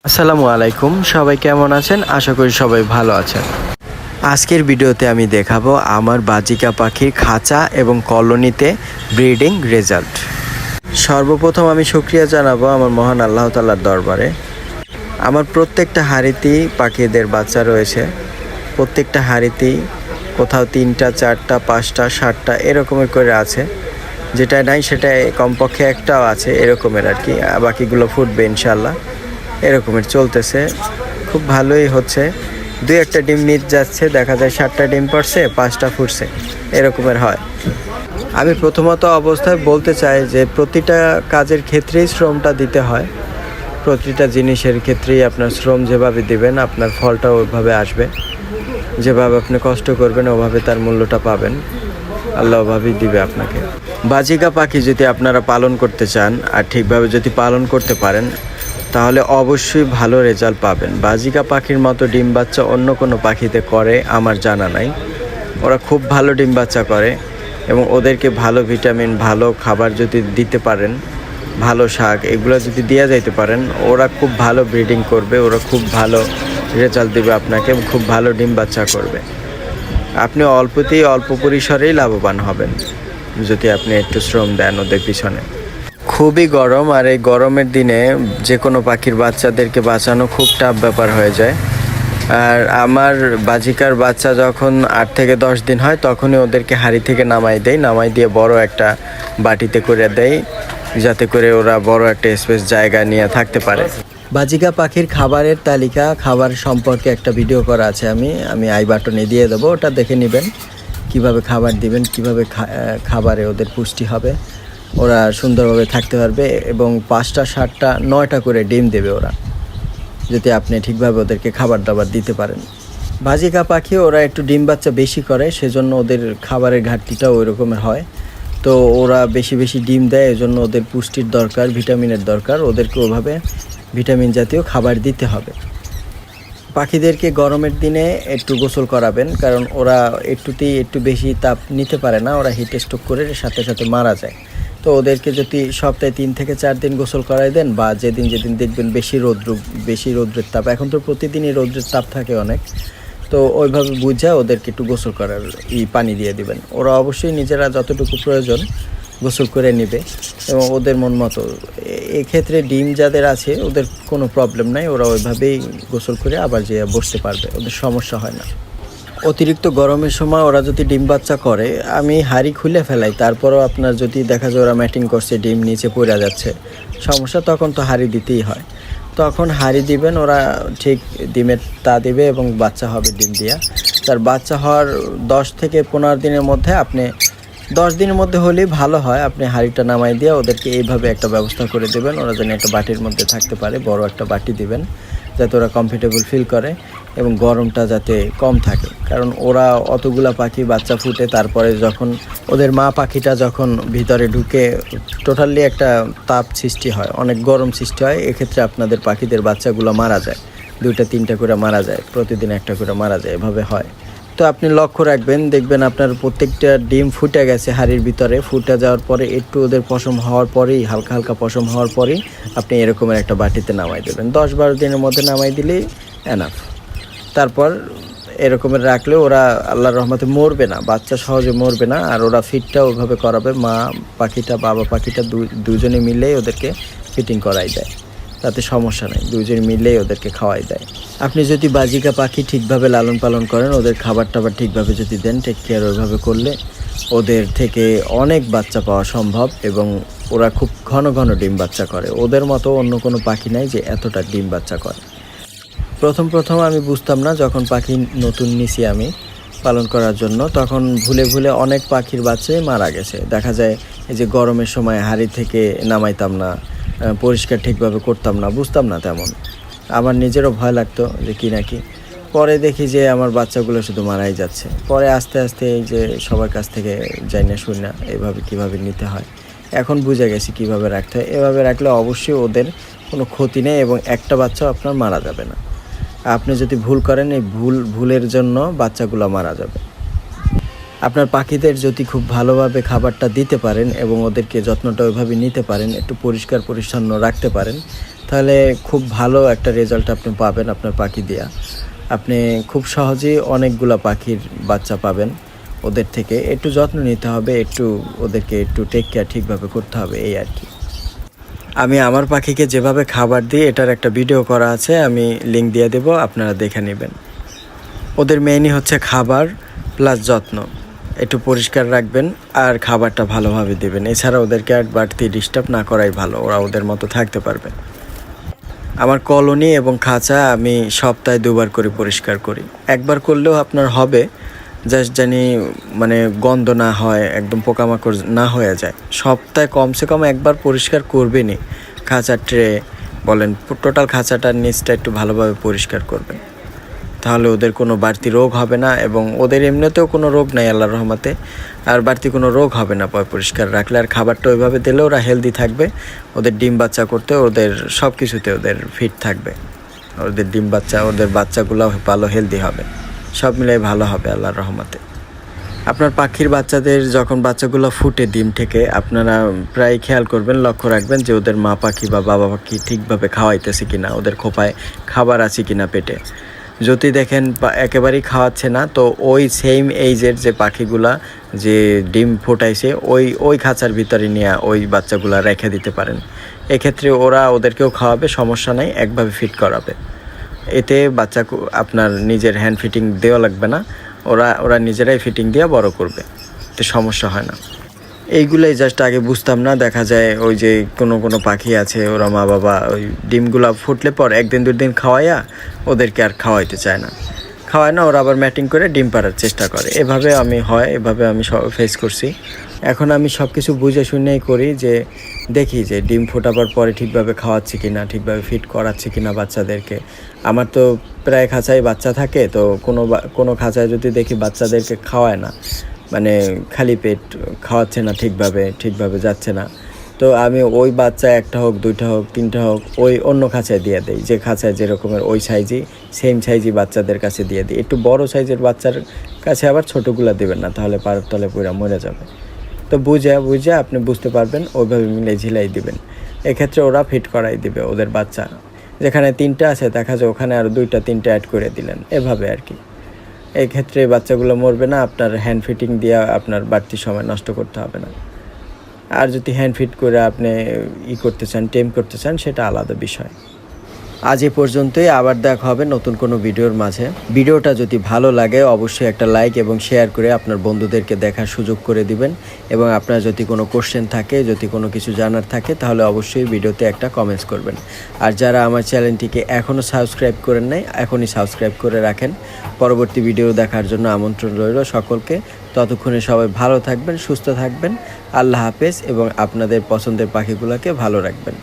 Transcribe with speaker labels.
Speaker 1: আসসালামু আলাইকুম, সবাই কেমন আছেন? আশা করি সবাই ভালো আছেন। আজকের ভিডিওতে আমি দেখাবো আমার বাজিকা পাখির খাঁচা এবং কলোনিতে ব্রিডিং রেজাল্ট। সর্বপ্রথম আমি শুকরিয়া জানাবো আমার মহান আল্লাহ তাআলার দরবারে। আমার প্রত্যেকটা হাঁড়িতেই পাখিদের বাচ্চা রয়েছে। প্রত্যেকটা হাঁড়িতেই কোথাও 3টা 4টা 5টা 7টা এরকমের করে আছে। যেটা নাই সেটা কমপক্ষে একটাও আছে এরকমের আর কি। বাকিগুলো ফুটবে ইনশাল্লাহ। এরকমের চলতেছে, খুব ভালোই হচ্ছে। 2-1টা ডিম মিস যাচ্ছে, দেখা যায় 7টা ডিম পড়ছে, 5টা ফুটছে, এরকমের হয়। আমি প্রথমত অবস্থায় বলতে চাই যে প্রতিটা কাজের ক্ষেত্রেই শ্রমটা দিতে হয়। প্রতিটা জিনিসের ক্ষেত্রেই আপনার শ্রম যেভাবে দিবেন আপনার ফলটা ওইভাবে আসবে। যেভাবে আপনি কষ্ট করবেন ওভাবে তার মূল্যটা পাবেন, আল্লাহ ওভাবেই দিবে আপনাকে। বাজিকা পাখি যদি আপনারা পালন করতে চান আর ঠিকভাবে যদি পালন করতে পারেন তাহলে অবশ্যই ভালো রেজাল্ট পাবেন। বাজিকা পাখির মতো ডিম বাচ্চা অন্য কোনো পাখিতে করে আমার জানা নাই। ওরা খুব ভালো ডিম বাচ্চা করে এবং ওদেরকে ভালো ভিটামিন, ভালো খাবার যদি দিতে পারেন, ভালো শাক এগুলো যদি দেওয়া যাইতে পারেন, ওরা খুব ভালো ব্রিডিং করবে, ওরা খুব ভালো রেজাল্ট দেবে আপনাকে, খুব ভালো ডিম বাচ্চা করবে। আপনি অল্প পরিসরেই লাভবান হবেন যদি আপনি একটু শ্রম দেন ওদের পিছনে। খুবই গরম, আর এই গরমের দিনে যে কোনো পাখির বাচ্চাদেরকে বাঁচানো খুব টাফ ব্যাপার হয়ে যায়। আর আমার বাজিকার বাচ্চা যখন 8 থেকে 10 দিন হয় তখনই ওদেরকে হাঁড়ি থেকে নামাই দিয়ে বড় একটা বাটিতে করে দেয়, যাতে করে ওরা বড় একটা স্পেস জায়গা নিয়ে থাকতে পারে। বাজিকা পাখির খাবারের তালিকা, খাবার সম্পর্কে একটা ভিডিও করা আছে, আমি আই বাটনে দিয়ে দেবো, ওটা দেখে নেবেন কিভাবে খাবার দিবেন, কিভাবে খাবারে ওদের পুষ্টি হবে, ওরা সুন্দরভাবে থাকতে পারবে এবং 5টা 7টা 9টা করে ডিম দেবে ওরা, যদি আপনি ঠিকভাবে ওদেরকে খাবার দাবার দিতে পারেন। বাজিকা পাখি ওরা একটু ডিম বাচ্চা বেশি করে, সেজন্য ওদের খাবারের ঘাটতিটাও ওই রকমের হয়। তো ওরা বেশি ডিম দেয়, এজন্য ওদের পুষ্টির দরকার, ভিটামিনের দরকার, ওদেরকে ওভাবে ভিটামিন জাতীয় খাবার দিতে হবে। পাখিদেরকে গরমের দিনে একটু গোসল করাবেন, কারণ ওরা একটু বেশি তাপ নিতে পারে না, ওরা হিট স্ট্রোক করে সাথে মারা যায়। তো ওদেরকে যদি সপ্তাহে 3 থেকে 4 দিন গোসল করাই দেন, বা যেদিন দেখবেন বেশি রৌদ্রের তাপ, এখন তো প্রতিদিনই রৌদ্রের তাপ থাকে অনেক, তো ওইভাবে বুঝে ওদেরকে একটু গোসল করার পানি দিয়ে দিবেন। ওরা অবশ্যই নিজেরা যতটুকু প্রয়োজন গোসল করে নেবে এবং ওদের মন মতো। এক্ষেত্রে ডিম যাদের আছে ওদের কোনো প্রবলেম নাই, ওরা ওইভাবেই গোসল করে আবার যেয়ে বসতে পারবে, ওদের সমস্যা হয় না। অতিরিক্ত গরমের সময় ওরা যদি ডিম বাচ্চা করে আমি হাঁড়ি খুলে ফেলাই, তারপরও আপনার যদি দেখা যায় ওরা ম্যাটিং করছে, ডিম নিচে পড়ে যাচ্ছে, সমস্যা, তখন তো হাঁড়ি দিতেই হয়। তখন হাঁড়ি দিবেন, ওরা ঠিক ডিমের তা দিবে এবং বাচ্চা হবে ডিম দিয়া। তার বাচ্চা হওয়ার 10 থেকে 15 দিনের মধ্যে, আপনি 10 দিনের মধ্যে হলেই ভালো হয়, আপনি হাঁড়িটা নামাই দিয়ে ওদেরকে এইভাবে একটা ব্যবস্থা করে দেবেন, ওরা যেন একটা বাটির মধ্যে থাকতে পারে, বড় একটা বাটি দিবেন যাতে ওরা কমফোর্টেবল ফিল করে এবং গরমটা যাতে কম থাকে। কারণ ওরা অতগুলা পাখি বাচ্চা ফুটে, তারপরে যখন ওদের মা পাখিটা যখন ভিতরে ঢুকে টোটালি একটা তাপ সৃষ্টি হয়, অনেক গরম সৃষ্টি হয়। এক্ষেত্রে আপনাদের পাখিদের বাচ্চাগুলো মারা যায়, 2টা 3টা করে মারা যায়, প্রতিদিন একটা করে মারা যায়, এভাবে হয়। তো আপনি লক্ষ্য রাখবেন, দেখবেন আপনার প্রত্যেকটা ডিম ফুটে গেছে হাঁড়ির ভিতরে, ফুটে যাওয়ার পরে একটু ওদের পশম হওয়ার পরেই, হালকা পশম হওয়ার পরেই আপনি এরকমের একটা বাটিতে নামাই দেবেন। 10-12 দিনের মধ্যে নামাই দিলেই এনাফ। তারপর এরকমের রাখলে ওরা আল্লাহর রহমতে মরবে না, বাচ্চা সহজে মরবে না। আর ওরা ফিটটা ওইভাবে করাবে, মা পাখিটা বাবা পাখিটা দুজনে মিলেই ওদেরকে ফিটিং করাই দেয়, তাতে সমস্যা নেই, দুজনে মিলেই ওদেরকে খাওয়াই দেয়। আপনি যদি বাজিকা পাখি ঠিকভাবে লালন পালন করেন, ওদের খাবার টাবার ঠিকভাবে যদি দেন, টেক কেয়ার ওইভাবে করলে ওদের থেকে অনেক বাচ্চা পাওয়া সম্ভব এবং ওরা খুব ঘন ডিম বাচ্চা করে। ওদের মতো অন্য কোনো পাখি নাই যে এতটা ডিম বাচ্চা করে। প্রথম আমি বুঝতাম না, যখন পাখি নতুন নিছি আমি পালন করার জন্য, তখন ভুলে অনেক পাখির বাচ্চাই মারা গেছে। দেখা যায় এই যে গরমের সময় হাঁড়ি থেকে নামাইতাম না, পরিষ্কার ঠিকভাবে করতাম না, বুঝতাম না তেমন, আমার নিজেরও ভয় লাগতো যে কি নাকি। পরে দেখি যে আমার বাচ্চাগুলো শুধু মারাই যাচ্ছে। পরে আস্তে এই যে সবার কাছ থেকে যাই না শুনি না এইভাবে কীভাবে নিতে হয়, এখন বুঝে গেছি কীভাবে রাখতে হয়। এভাবে রাখলে অবশ্যই ওদের কোনো ক্ষতি নেই এবং একটা বাচ্চাও আপনার মারা যাবে না। আপনি যদি ভুল করেন, এই ভুলের জন্য বাচ্চাগুলো মারা যাবে। আপনার পাখিদের যদি খুব ভালোভাবে খাবারটা দিতে পারেন এবং ওদেরকে যত্নটা ওইভাবে নিতে পারেন, একটু পরিষ্কার পরিচ্ছন্ন রাখতে পারেন, তাহলে খুব ভালো একটা রেজাল্ট আপনি পাবেন আপনার পাখি দিয়া। আপনি খুব সহজেই অনেকগুলা পাখির বাচ্চা পাবেন ওদের থেকে। একটু যত্ন নিতে হবে, একটু ওদেরকে একটু টেক কেয়ার ঠিকভাবে করতে হবে, এই আর কি। আমি আমার পাখিকে যেভাবে খাবার দিই এটার একটা ভিডিও করা আছে, আমি লিঙ্ক দিয়ে দেব, আপনারা দেখে নেবেন। ওদের মেইনই হচ্ছে খাবার প্লাস যত্ন, একটু পরিষ্কার রাখবেন আর খাবারটা ভালোভাবে দেবেন। এছাড়া ওদেরকে আর বাড়তি ডিস্টার্ব না করাই ভালো, ওরা ওদের মতো থাকতে পারবে। আমার কলোনি এবং খাঁচা আমি সপ্তাহে 2 বার করে পরিষ্কার করি। একবার করলেও আপনার হবে, জাস্ট জানি মানে গন্ধ না হয়, একদম পোকামাকড় না হয়ে যায়। সপ্তাহে কমসে কম একবার পরিষ্কার করবেনই। খাঁচার ট্রে বলেন, টোটাল খাঁচাটার নিচটা একটু ভালোভাবে পরিষ্কার করবেন, তাহলে ওদের কোনো বাড়তি রোগ হবে না। এবং ওদের এমনিতেও কোনো রোগ নাই আল্লাহর রহমতে, আর বাড়তি কোনো রোগ হবে না পরিষ্কার রাখলে। আর খাবারটা ওইভাবে দিলে ওরা হেলদি থাকবে, ওদের ডিম বাচ্চা করতে, ওদের সব কিছুতে ওদের ফিট থাকবে। ওদের ডিম বাচ্চা, ওদের বাচ্চাগুলো ভালো হেলদি হবে, সব মিলাই ভালো হবে আল্লাহর রহমতে। আপনার পাখির বাচ্চাদের যখন বাচ্চাগুলো ফুটে ডিম থেকে, আপনারা প্রায় খেয়াল করবেন, লক্ষ্য রাখবেন যে ওদের মা পাখি বা বাবা পাখি ঠিকভাবে খাওয়াইতেছে কিনা, ওদের খোপায় খাবার আছে কিনা পেটে। যদি দেখেন একেবারেই খাওয়াচ্ছে না, তো ওই সেম এইজের যে পাখিগুলা যে ডিম ফোটাইছে ওই খাঁচার ভিতরে নিয়ে ওই বাচ্চাগুলা রেখে দিতে পারেন। এক্ষেত্রে ওদেরকেও খাওয়াবে, সমস্যা নাই, একভাবে ফিট করাবে। এতে বাচ্চা আপনার নিজের হ্যান্ড ফিটিং দেওয়া লাগবে না, ওরা নিজেরাই ফিটিং দিয়ে বড় করবে, এতে সমস্যা হয় না। এইগুলাই জাস্ট আগে বুঝতাম না। দেখা যায় ওই যে কোনো পাখি আছে, ওরা মা বাবা ওই ডিমগুলো ফুটলে পর 1 দিন 2 দিন খাওয়াইয়া ওদেরকে আর খাওয়াইতে চায় না, ওরা আবার ম্যাটিং করে ডিম পাড়ার চেষ্টা করে। এভাবে আমি ফেস করছি। এখন আমি সব কিছু বুঝে শুনেই করি, যে দেখি যে ডিম ফোটাবার পরে ঠিকভাবে খাওয়াচ্ছি কিনা, ঠিকভাবে ফিট করাচ্ছি কিনা বাচ্চাদেরকে। আমার তো প্রায় খাঁচায় বাচ্চা থাকে, তো কোনো খাঁচায় যদি দেখি বাচ্চাদেরকে খাওয়ায় না, মানে খালি পেট খাওয়াচ্ছে না, ঠিকভাবে যাচ্ছে না, তো আমি ওই বাচ্চা 1টা হোক 2টা হোক 3টা হোক ওই অন্য খাঁচায় দিয়ে দিই। যে খাঁচায় যেরকমের ওই সাইজই, সেম সাইজই বাচ্চাদের কাছে দিয়ে দিই। একটু বড় সাইজের বাচ্চার কাছে আবার ছোটোগুলো দেবেন না, তাহলে পাড়ার তলে পুরা মরে যাবে। তো বুঝে আপনি বুঝতে পারবেন, ওইভাবে মিলে ঝিলাই দিবেন। এক্ষেত্রে ওরা ফিট করাই দিবে ওদের বাচ্চা। যেখানে 3টা আছে, দেখা যায় ওখানে আরও 2টা 3টা অ্যাড করে দিলেন, এভাবে আর কি। এই ক্ষেত্রে বাচ্চাগুলো মরবে না, আপনার হ্যান্ড ফিটিং দিয়ে আপনার বাড়তি সময় নষ্ট করতে হবে না। আর যদি হ্যান্ড ফিট করে আপনি করতে চান, টেম করতে চান, সেটা আলাদা বিষয়। আজ এ পর্যন্তই, আবার দেখা হবে নতুন কোনো ভিডিওর মাঝে। ভিডিওটা যদি ভালো লাগে অবশ্যই একটা লাইক এবং শেয়ার করে আপনার বন্ধুদেরকে দেখার সুযোগ করে দিবেন। এবং আপনার যদি কোনো কোশ্চেন থাকে, যদি কোনো কিছু জানার থাকে, তাহলে অবশ্যই ভিডিওতে একটা কমেন্টস করবেন। আর যারা আমার চ্যানেলটিকে এখনও সাবস্ক্রাইব করেন নাই, এখনই সাবস্ক্রাইব করে রাখেন। পরবর্তী ভিডিও দেখার জন্য আমন্ত্রণ রইল সকলকে। ততক্ষণে সবাই ভালো থাকবেন, সুস্থ থাকবেন। আল্লাহ হাফেজ, এবং আপনাদের পছন্দের পাখিগুলোকে ভালো রাখবেন।